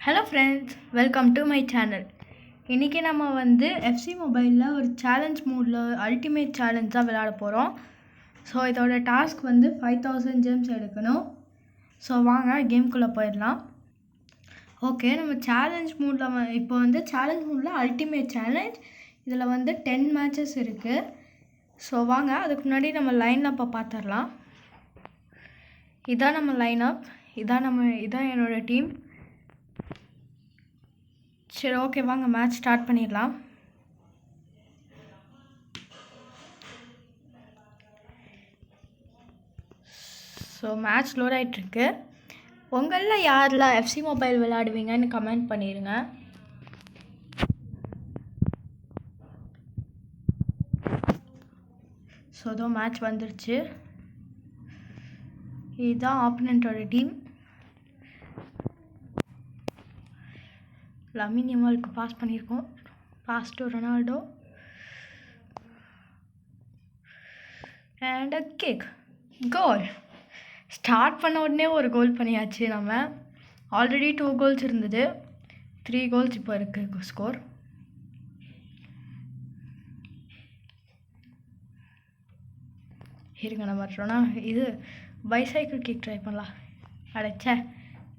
Hello friends, welcome to my channel. இன்றைக்கி நம்ம வந்து எஃப்சி மொபைலில் ஒரு சேலஞ்ச் மூடில் அல்டிமேட் சேலஞ்ச் தான் விளையாட போகிறோம். ஸோ இதோட டாஸ்க் வந்து 5000 ஜெம்ஸ் எடுக்கணும். ஸோ வாங்க கேம்குள்ளே போயிடலாம். ஓகே, நம்ம சேலஞ்ச் மூடில் இப்போ வந்து சேலஞ்ச் மூடில் அல்டிமேட் சேலஞ்ச் இதில் வந்து 10 மேட்சஸ் இருக்குது. ஸோ வாங்க அதுக்கு முன்னாடி நம்ம லைன் அப்போ பார்த்துடலாம். இதான் நம்ம லைன் அப், இதான் என்னோடய டீம். சரி, ஓகே, வாங்க மேட்ச் ஸ்டார்ட் பண்ணிடலாம். ஸோ மேட்ச் லோட் ஆகிட்டுருக்கு. உங்களில் யாரெல்லாம் எஃப்சி மொபைல் விளையாடுவீங்கன்னு கமெண்ட் பண்ணிடுங்க. ஸோ இதோ மேட்ச் வந்துருச்சு. இதுதான் ஆப்பனண்ட்டோட டீம். லமின் யமாலுக்கு பாஸ் பண்ணியிருக்கோம். Pass to Ronaldo and a kick. Goal. Start பண்ண உடனே ஒரு கோல் பண்ணியாச்சு. நம்ம ஆல்ரெடி 2 கோல்ஸ் இருந்தது, 3 கோல்ஸ் இப்போ இருக்குது ஸ்கோர். இருங்க, நம்ம ரொனா இது பைசைக்கிள் கிக் ட்ரை பண்ணலாம். அடைச்ச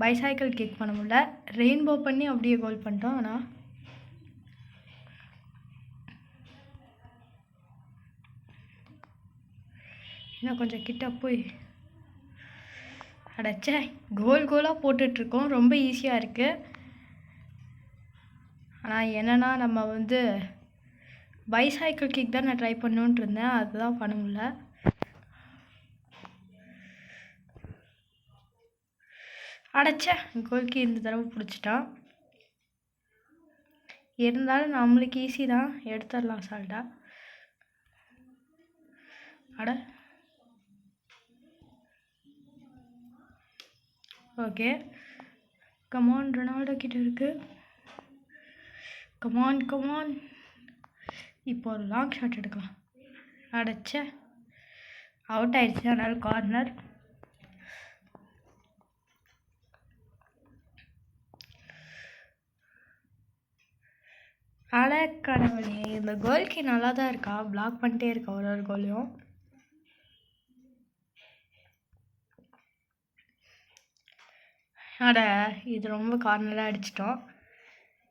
பைசைக்கிள் கிக் பண்ண முடியல, ரெயின்போ பண்ணி அப்படியே கோல் பண்ணிட்டோம். ஆனால் இன்னும் கொஞ்சம் கிட்ட போய் அடைச்ச கோலாக போட்டுட்ருக்கோம். ரொம்ப ஈஸியாக இருக்குது. ஆனால் என்னென்னா நம்ம வந்து பைசைக்கிள் கிக் தான் நான் ட்ரை பண்ணணுன்ட்டு இருந்தேன், அதுதான் பண்ண முடியல. அடைச்ச கோல்கி இந்த தடவை பிடிச்சிட்டான். இருந்தாலும் நம்மளுக்கு ஈஸி தான், எடுத்துடலாம் சால்ட்டா. அட ஓகே, கமான், ரொனால்டோ கிட்ட இருக்கு. கமான். இப்போ ஒரு லாங் ஷாட் எடுக்கலாம். அடைச்ச அவுட் ஆயிடுச்சு, அதனால கார்னர். கடவுளே, இந்த கோல்கி நல்லா தான் இருக்கா, பிளாக் பண்ணிட்டே இருக்கா ஒரு கோலையும். இது ரொம்ப கார்னராக அடிச்சிட்டோம்.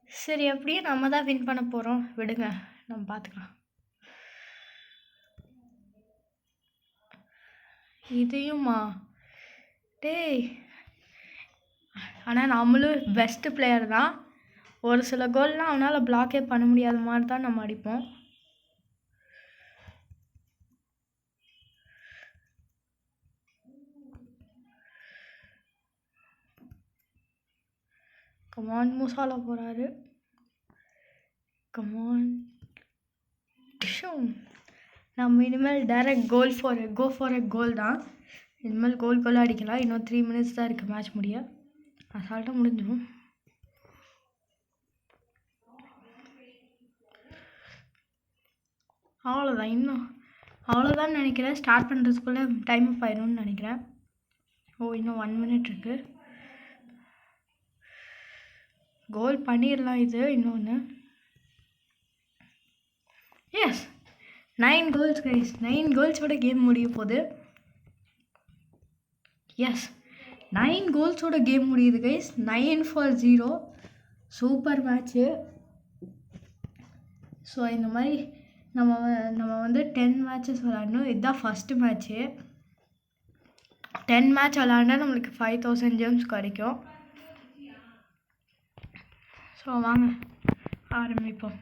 சரி, அப்படியே நம்ம தான் வின் பண்ண போகிறோம், விடுங்க, நம்ம பார்த்துக்கலாம். இதையுமா டேய், ஆனால் நம்மளும் பெஸ்ட்டு பிளேயர் தான். ஒரு சில கோல்லாம் அவனால் பிளாக்கே பண்ண முடியாத மாதிரி தான் நம்ம அடிப்போம். கமான், மூசாலா போகிறாரு. கமான். நம்ம இனிமேல் டைரக்ட் கோ ஃபார் எ கோல் தான். இனிமேல் கோல் அடிக்கலாம். இன்னும் 3 மினிட்ஸ் தான் இருக்குது மேட்ச் முடிய. அசால்ட்டாக முடிஞ்சிடும். அவ்வளோதான் நினைக்கிறேன். ஸ்டார்ட் பண்ணுறதுக்குள்ளே டைம் அப் ஆயிடும்னு நினைக்கிறேன். இன்னும் 1 மினிட் இருக்குது. கோல் பண்ணிடலாம். இது இன்னொன்று. Yes, 9 goals guys. 9 கோல்ஸோட கேம் முடிய போகுது. எஸ், 9 கோல்ஸோட கேம் முடியுது கைஸ். 9-0. Super match. ஸோ இந்த மாதிரி நம்ம வந்து 10 மேட்சஸ் விளாடணும். இதுதான் ஃபஸ்ட்டு மேட்ச்சு. 10 மேட்ச் விளாண்டா நம்மளுக்கு 5000 ஜெம்ஸ் கிடைக்கும். ஸோ வாங்க ஆரம்பிப்போம்.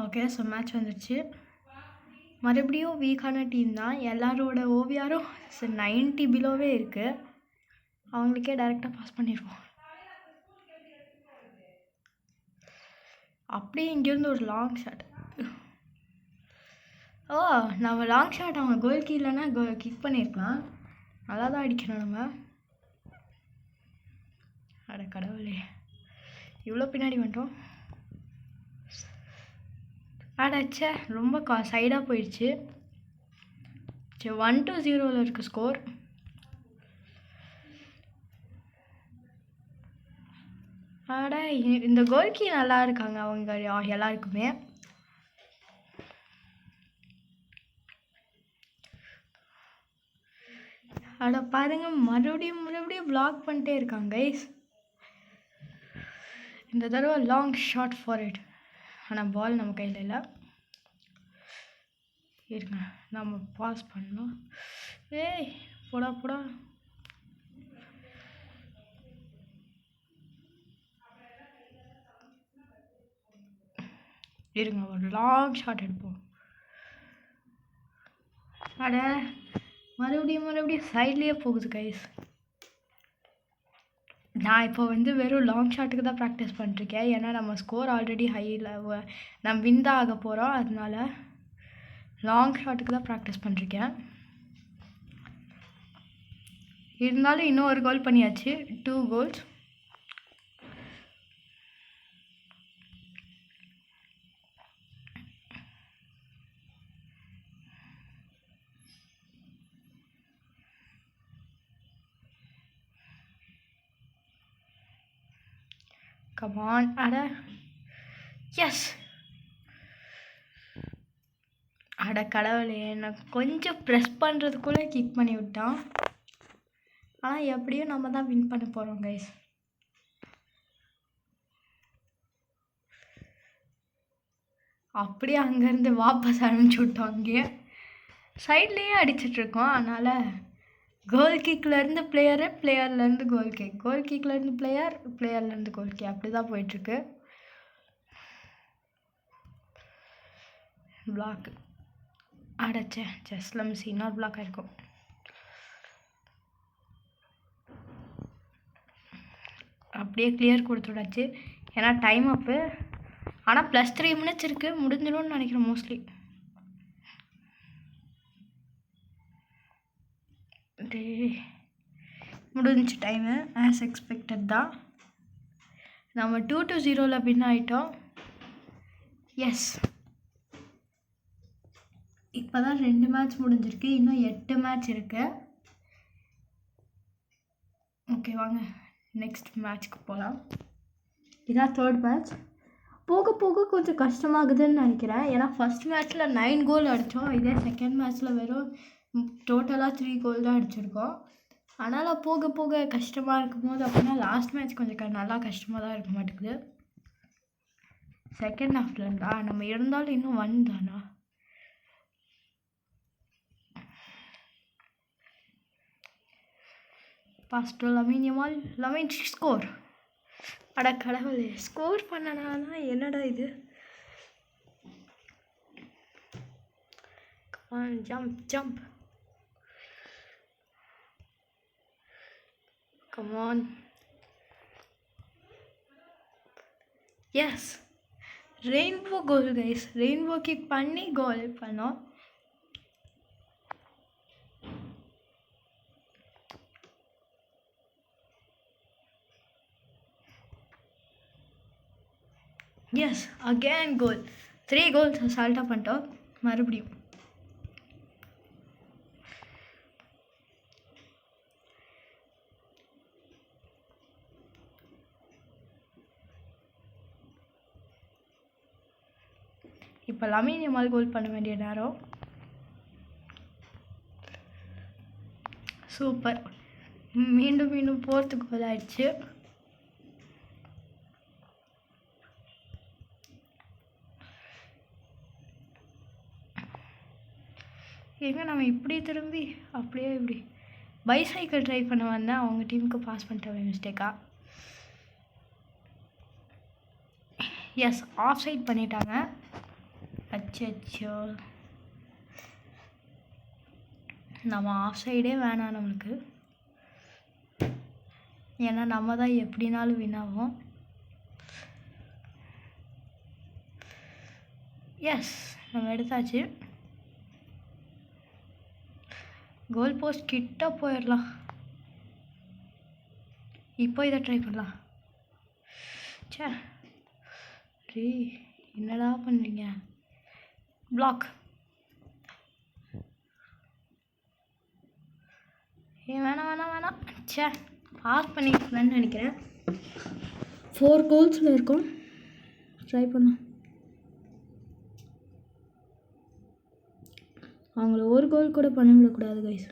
ஓகே, ஸோ மேட்ச் வந்துடுச்சு. மறுபடியும் வீக்கான டீம் தான். எல்லாரோட ஓவியாரும் 90 பிலோவே இருக்குது. அவங்களுக்கே டைரெக்டாக பாஸ் பண்ணிடுவோம். அப்படியே இங்கேருந்து ஒரு லாங் ஷாட். நம்ம லாங் ஷாட் அவங்க கோல்கி இல்லைன்னா கிக் பண்ணியிருக்கலாம். நல்லா தான் அடிக்கணும் நம்ம. கடவுளே, இவ்வளோ பின்னாடி வந்துட்டோம். அடைச்ச ரொம்ப சைடாக போயிடுச்சு. சரி 1-0 இருக்குது ஸ்கோர். ஆட இந்த கோல்கி நல்லா இருக்காங்க அவங்க எல்லாருக்குமே. அட பாருங்க, மறுபடியும் பிளாக் பண்ணிட்டே இருக்காங்க கைஸ். இந்த தடவை லாங் ஷாட் ஃபார் இட். ஆனால் பால் நம்ம கையில் இல்லை. இருங்க, நம்ம பாஸ் பண்ணோம். ஏய் போடா. இருங்க, ஒரு லாங் ஷாட் எடுப்போம். அட மறுபடியும் சைட்லேயே போகுது கைஸ். நான் இப்போ வெறும் லாங் ஷாட்டுக்கு தான் ப்ராக்டிஸ் பண்ணிருக்கேன். ஏன்னா நம்ம ஸ்கோர் ஆல்ரெடி ஹையில் நம்ம வின் தான் ஆக போகிறோம். அதனால லாங் ஷாட்டுக்கு தான் ப்ராக்டிஸ் பண்ணிருக்கேன். இருந்தாலும் இன்னும் ஒரு கோல் பண்ணியாச்சு. 2 கோல்ஸ். கமான். அட எஸ். அட கடவுளே, நான் கொஞ்சம் ப்ரெஸ் பண்ணுறதுக்குள்ளே கிக் பண்ணி விட்டான். ஆனால் எப்படியும் நம்ம தான் வின் பண்ண போகிறோம் கைஸ். அப்படியே அங்கேருந்து வாபஸ் அனுப்பிச்சி விட்டோம். அங்கேயே சைட்லேயே அடிச்சிட்ருக்கோம். அதனால் கோல் கிக்லேருந்து பிளேயரு, பிளேயர்லேருந்து கோல் கிக், கோல் கிக்லேருந்து பிளேயர், பிளேயர்லேருந்து கோல் கிக், அப்படி தான் போயிட்டுருக்கு. பிளாக் அடைச்சே, ஜஸ்ட்ல மிஸ். இன்னொரு பிளாக் ஆகிருக்கும். அப்படியே கிளியர் கொடுத்துடாச்சு. ஏன்னா டைம் அப்பு. ஆனால் +3 மினிட்ஸ் இருக்குது, முடிஞ்சிடும்னு நினைக்கிறேன் மோஸ்ட்லி. முடிஞ்சு டைமு ஆஸ் எக்ஸ்பெக்டட் தான். நம்ம 2-0 வின் ஆகிட்டோம். எஸ். இப்போ தான் 2 மேட்ச் முடிஞ்சிருக்கு, இன்னும் 8 மேட்ச் இருக்கு. ஓகே வாங்க நெக்ஸ்ட் மேட்ச்க்கு போகலாம். இதான் 3rd மேட்ச். போக போக கொஞ்சம் கஷ்டமாகுதுன்னு நினைக்கிறேன். ஏன்னா ஃபஸ்ட் மேட்ச்சில் 9 கோல் அடித்தோம். இதே செகண்ட் மேட்ச்சில் வெறும் டோட்டலாக 3 கோல் தான் அடிச்சிருக்கோம். அதனால் போக போக கஷ்டமாக இருக்கும்போது அப்படின்னா லாஸ்ட் மேட்ச் கொஞ்சம் நல்லா கஷ்டமாக தான் இருக்க மாட்டேங்குது. செகண்ட் ஹாஃப்லண்டா நம்ம இருந்தாலும் இன்னும் 1 தானா. Pass to Lamine Yamal. Lamine score. அட கடவுளே, ஸ்கோர் பண்ணனா என்னடா இது. Jump. Come on. Yes. Rainbow goal guys. Rainbow kick பண்ணி கோல் பண்ணோம். எஸ், அகேன் கோல். 3 கோல்ஸ் அசால்ட்டாக பண்ணிட்டோம். மறுபடியும் இப்போ லமின் யமால் கோல் பண்ண வேண்டிய நேரம். சூப்பர். மீண்டும் 4th கோல் ஆயிடுச்சு. எங்கே நம்ம இப்படி திரும்பி அப்படியே இப்படி பைசைக்கிள் ட்ரை பண்ண வந்தேன். அவங்க டீமுக்கு பாஸ் பண்ணிட்டேன் மிஸ்டேக்கா. எஸ், ஆஃப் சைட் பண்ணிட்டாங்க. அச்சோ, நம்ம ஆஃப் சைடே வேணாம் நம்மளுக்கு. ஏன்னா நம்ம தான் எப்படினாலும் வின் ஆகும். எஸ், நம்ம எடுத்தாச்சு. கோல் போஸ்ட் கிட்ட போயிடலாம். இப்போ இதை ட்ரை பண்ணலாம். சே, என்னடா பண்ணுறீங்க. பிளாக். வேணாம் ச்சே ஆஃப் பண்ணிக்கலான்னு நினைக்கிறேன். 4 கோல்ஸில் இருக்கும். ட்ரை பண்ணோம். அவங்கள ஒரு கோல் கூட பண்ண விடக்கூடாது கைஸ்.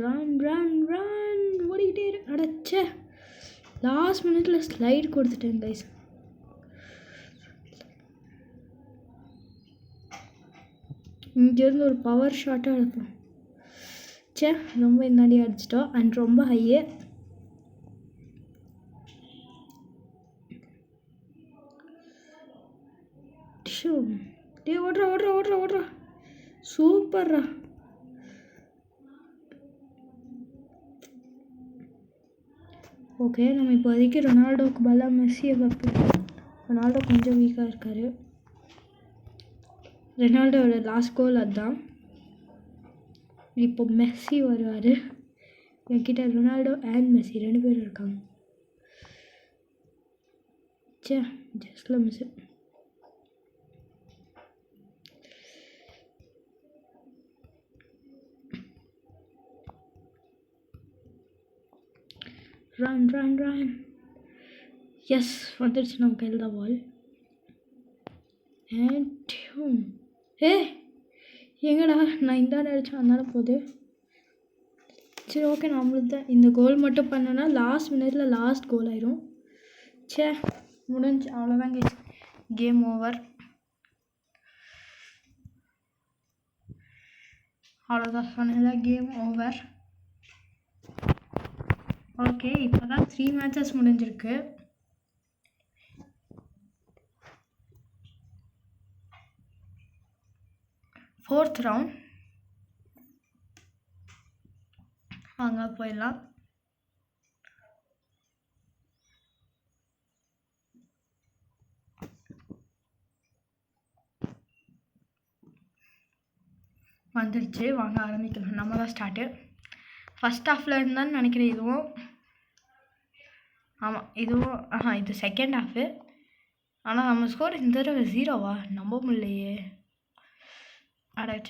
ரன் ஓடிக்கிட்டே அடைச்சே. லாஸ்ட் மினிட்ல ஸ்லைடு கொடுத்துட்டேன் கைஸ். இங்கேருந்து ஒரு பவர் ஷாட்டாக எடுப்போம். சே ரொம்ப இந்தாண்டி அடிச்சிட்டோம். அண்ட் ரொம்ப ஹையே. ஓடுறா சூப்பர்ரா. ஓகே நம்ம இப்போதைக்கு ரொனால்டோவுக்கு பதிலாக மெஸ்ஸியை வைப்போம். ரொனால்டோ கொஞ்சம் வீக்காக இருக்கார். ரொனால்டோவோட லாஸ்ட் கோல் அதுதான். இப்போ மெஸ்ஸி வருவார். என்கிட்ட ரொனால்டோ அண்ட் மெஸ்ஸி 2 பேரும் இருக்காங்க. சே ஜஸ்ட்டில் மிஸ். ரன் எஸ் வந்துடுச்சு நம்ம கையில் தான் பால். அண்ட் எங்கடா நான் இந்தாண்ட அடித்தேன் அதனால போகுது. சரி ஓகே நம்மளுக்கு தான் இந்த கோல் மட்டும் பண்ணோன்னா லாஸ்ட் மினிட்ல லாஸ்ட் கோல் ஆயிரும். சே முடிஞ்சு அவ்வளோதான் கேம் ஓவர். அவ்வளோதான் சொன்னதா கேம் ஓவர். ஓகே இப்போ தான் 3 மேட்சஸ் முடிஞ்சிருக்கு. ஃபோர்த் ரவுண்ட் வாங்க போயிடலாம். வந்துடுச்சு வாங்க ஆரம்பிக்கலாம். நம்ம தான் ஸ்டார்ட்டு. ஃபஸ்ட் ஹாஃபில் இருந்தான்னு நினைக்கிறேன் இதுவும். ஆமாம் இதுவும் இது செகண்ட் ஹாஃபு. ஆனால் நம்ம ஸ்கோர் இந்த தடவை 0வா நம்ப முடியலையே. அடைச்ச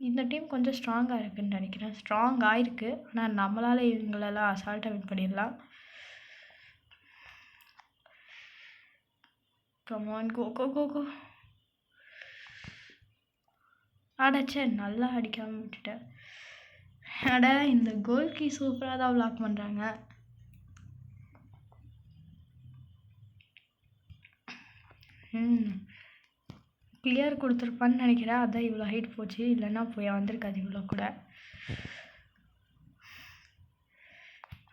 இந்த டீம் கொஞ்சம் ஸ்ட்ராங்காக இருக்குதுன்னு நினைக்கிறேன். ஸ்ட்ராங் ஆகிருக்கு. ஆனால் நம்மளால் இவங்களெல்லாம் அசால்ட்டாக வின் பண்ணிடலாம். கமான் கோ அடைச்சே நல்லா அடிக்காமல் விட்டுட்டேன். இந்த கோல் கீ சூப்பராக தான் விளாக் பண்ணுறாங்க. கிளியர் கொடுத்துருப்பான்னு நினைக்கிறேன். அதான் இவ்வளோ ஹைட் போச்சு. இல்லைன்னா போய் வந்திருக்காது இவ்வளோ கூட.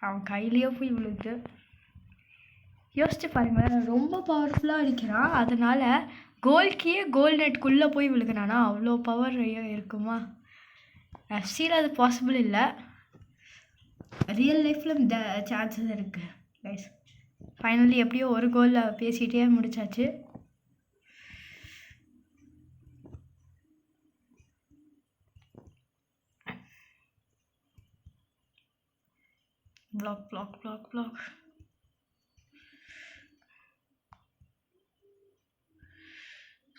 அவன் கையிலேயே போய் விழுது. யோசிச்சு பாருங்களேன், ரொம்ப பவர்ஃபுல்லாக அடிக்கிறான். அதனால் கோல்கியே கோல் நெட்டுக்குள்ளே போய் விழுகிறானா? அவ்வளோ பவர் இருக்குமா? எஃப்சியில் அது பாசிபிள் இல்லை. ரியல் லைஃப்பில் இந்த சான்சஸ் இருக்குது கைஸ். ஃபைனலி எப்படியோ ஒரு கோலில் பேசிகிட்டே முடிச்சாச்சு. Black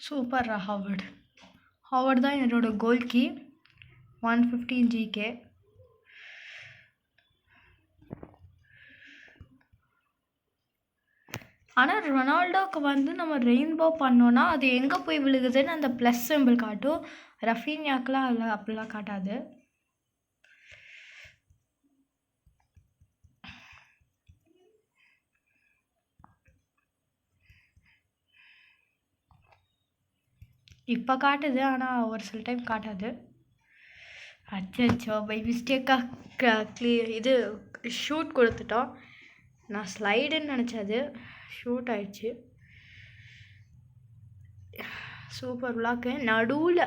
super. ஹாவர்ட் தான் என்னோட கோல் கீ. 115 GK. ஆனால் ரொனால்டோவுக்கு வந்து நம்ம ரெயின்போ பண்ணோன்னா அது எங்கே போய் விழுகுதுன்னு அந்த ப்ளஸ் சிம்பிள் காட்டும். ரஃபீனியாக்கெலாம் அதில் அப்படிலாம் காட்டாது. இப்போ காட்டுது, ஆனால் ஒரு சில டைம் காட்டாது. அச்சோ பை மிஸ்டேக்காக இது ஷூட் கொடுத்துட்டோம். நான் ஸ்லைடுன்னு நினச்சது ஷூட் ஆயிடுச்சு. Super block. நடுவில்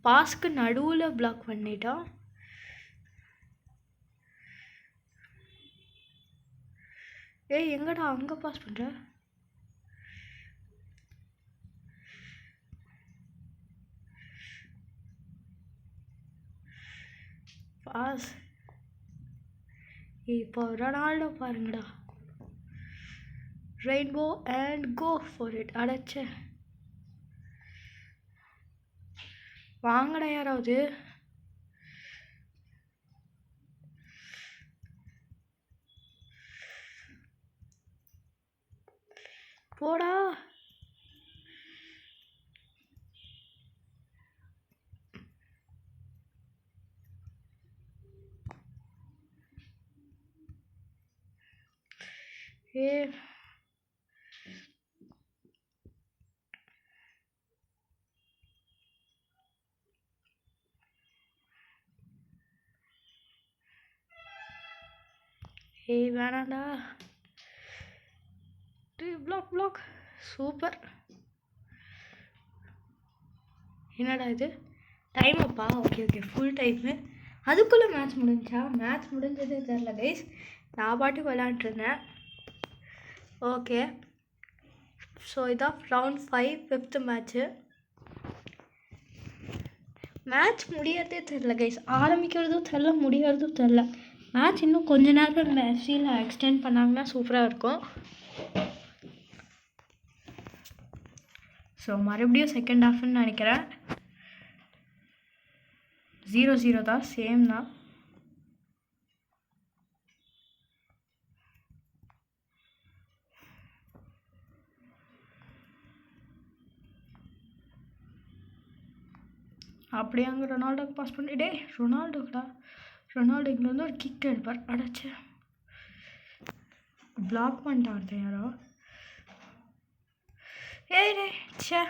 பாஸ்க்கு நடுவில் பிளாக் பண்ணிட்டோம். எங்கடா அங்கே பாஸ் பண்ணுற? பாஸ். இப்போ ரொனால்டோ பாருங்கடா. Rainbow and go for it. அடைச்ச வாங்கடா யாராவது. போடா. ஏ ஏய் வேணாண்டா. Block block. சூப்பர். என்னடா இது டைம் அப்பா. Okay okay full time. அதுக்குள்ளே மேட்ச் முடிஞ்சா? மேட்ச் முடிஞ்சதே தெரில கைஸ். நான் பாட்டுக்கு விளையாண்டுருந்தேன். ஓகே ஸோ இதான் ரவுண்ட் 5 5th மேட்ச்சு. மேட்ச் முடியறதே தெரில கைஸ். ஆரம்பிக்கிறதும் தெரில, முடியறதும் தெரில. மேட்ச் இன்னும் கொஞ்ச நேரம் எஃப்சியில் எக்ஸ்டெண்ட் பண்ணாங்கன்னா சூப்பராக இருக்கும். ஸோ மறுபடியும் செகண்ட் ஹாஃப்னு நினைக்கிறேன். 0-0 தான், சேம் தான். அப்படியே அங்கே ரொனால்டோக்கு பாஸ் பண்ணி டே ரொனால்டோடா. ரொனால்டோ இங்கேருந்து ஒரு கிக் எடுப்பார். அடைச்ச பிளாக் பண்ணிட்டான் யாரோ. ஏய் டே சே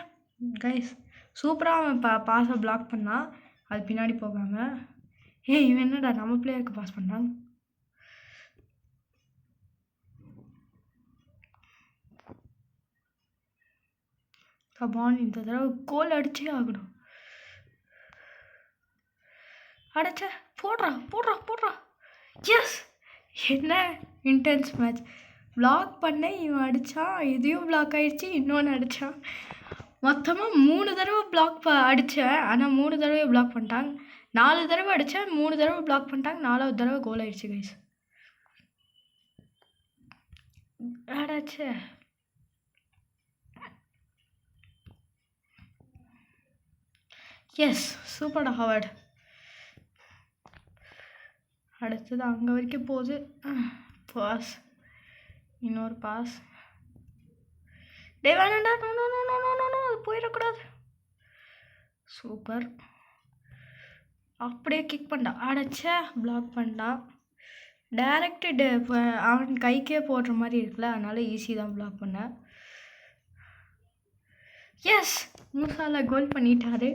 கைஸ் சூப்பராக அவன் பாஸை பிளாக் பண்ணான். அது பின்னாடி போகாமல். ஏய் இவன் என்னடா நம்ம பிளேயருக்கு பாஸ் பண்ணான். கபான் இந்த தடவை கோல் அடிச்சே ஆகணும். அடைச்ச போடுறா போடுறா போடுறா. எஸ். என்ன இன்டென்ஸ் மேட்ச். பிளாக் பண்ணேன், இவன் அடித்தான். இதையும் பிளாக் ஆகிடுச்சி, இன்னொன்று அடித்தான். மொத்தமாக 3 தடவை பிளாக் அடித்தேன். ஆனால் 3 தடவை பிளாக் பண்ணிட்டாங்க. 4 தடவை அடித்தேன், 3 தடவை பிளாக் பண்ணிட்டாங்க. 4வது தடவை கோல் ஆயிடுச்சு கைஸ். அடாச்ச எஸ் சூப்பர்டா ஹாவர்ட். அடுத்தது அங்கே வரைக்கும் போகுது. பாஸ், இன்னொரு பாஸ். டே வேணாண்டா. No no no no no no அது போயிடக்கூடாது. சூப்பர். அப்படியே கிக் பண்ணா. அடைச்சா பிளாக் பண்ணான். டேரக்டு அவன் கைக்கே போடுற மாதிரி இருக்குல்ல, அதனால ஈஸி தான் பிளாக் பண்ணேன். எஸ் மூசாலா கோல் பண்ணிட்டாரு.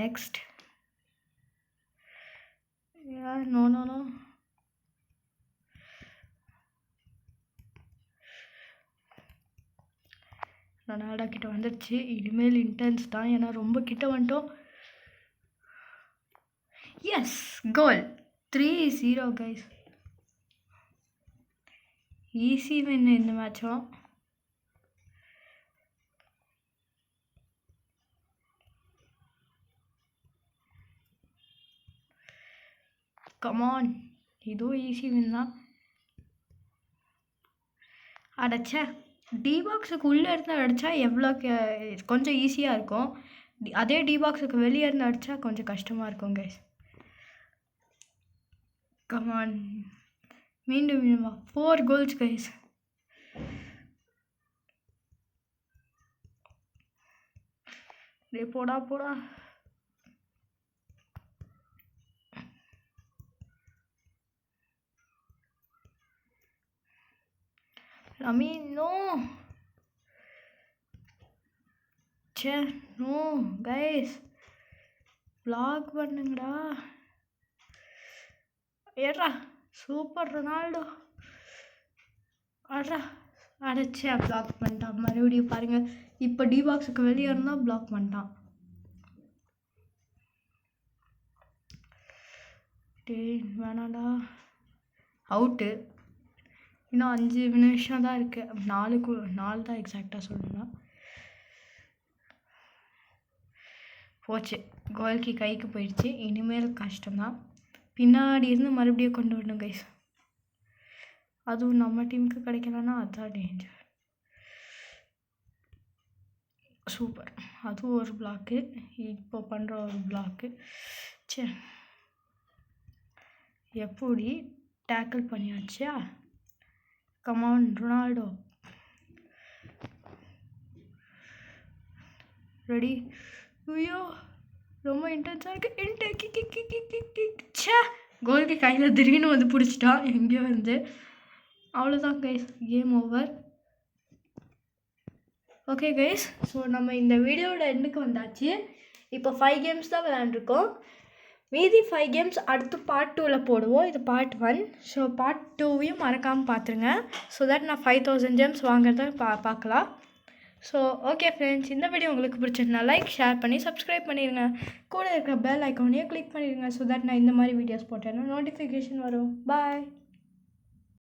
Next no no no. Ronaldo கிட்ட வந்துடுச்சு. இனிமேல் இன்டென்ஸ் தான், ஏன்னா ரொம்ப கிட்ட வந்துட்டோம். Yes goal. 3-0 guys. Easy win இந்த மேட்சும். கமான், இதுவும் ஈஸி வின் தான். அடைச்சா டி பாக்ஸுக்கு உள்ளே இருந்து அடித்தா எவ்வளோ கொஞ்சம் ஈஸியாக இருக்கும். அதே டி பாக்ஸுக்கு வெளியே இருந்து அடித்தா கொஞ்சம் கஷ்டமாக இருக்கும் கைஸ். கமான், மீண்டும் மீண்டுமா 4 கோல்ஸ் கைஸ். டே போடா போடா. நோ சே நோ கைஸ், பிளாக் பண்ணுங்கடா. ஏறா சூப்பர் ரொனால்டோ. அடா அடைச்சே பிளாக் பண்ணிட்டான். மறுபடியும் பாருங்கள், இப்போ டி பாக்ஸுக்கு வெளியே இருந்தால் பிளாக் பண்ணிட்டான். டே வேணாண்டா. அவுட்டு. இன்னும் 5 நிமிஷம் தான் இருக்குது. 4 தான் எக்ஸாக்டாக சொல்லணும்னா. போச்சு, கோல்கி கைக்கு போயிடுச்சு. இனிமேல் கஷ்டம்தான். பின்னாடி இருந்து மறுபடியும் கொண்டு வரணும் கைஸ். அதுவும் நம்ம டீமுக்கு கிடைக்கலன்னா அதுதான் டேஞ்சர். சூப்பர், அதுவும் ஒரு பிளாக்கு. இப்போ பண்ணுற ஒரு பிளாக்கு. சே, எப்படி டேக்கிள் பண்ணியாச்சா? Come on Ronaldo, ready? ஐயோ ரொம்ப இன்டென்ஸாக இருக்குது. சே, கோலுக்கு கையில் திடீர்னு வந்து பிடிச்சிட்டான் எங்கேயோ வந்து. அவ்வளோதான் guys, game over. Okay guys, so நம்ம இந்த வீடியோவோட எண்டுக்கு வந்தாச்சு. இப்போ 5 கேம்ஸ் தான் விளையாண்டுருக்கோம். மீதி 5 கேம்ஸ் அடுத்து பார்ட் 2வில் போடுவோம். இது பார்ட் 1. ஸோ பார்ட் 2வையும் மறக்காமல் பார்த்துருங்க. ஸோ தட் நான் 5000 ஜெம்ஸ் வாங்குறத பார்க்கலாம். ஸோ ஓகே ஃப்ரெண்ட்ஸ், இந்த வீடியோ உங்களுக்கு பிடிச்சிருந்தா லைக், ஷேர் பண்ணி சப்ஸ்கிரைப் பண்ணிடுங்க. கூட இருக்கிற பெல் ஐக்கானையும் கிளிக் பண்ணிடுங்க. ஸோ தட் நான் இந்த மாதிரி வீடியோஸ் போட்டேன்னா நோட்டிஃபிகேஷன் வரும். பாய்.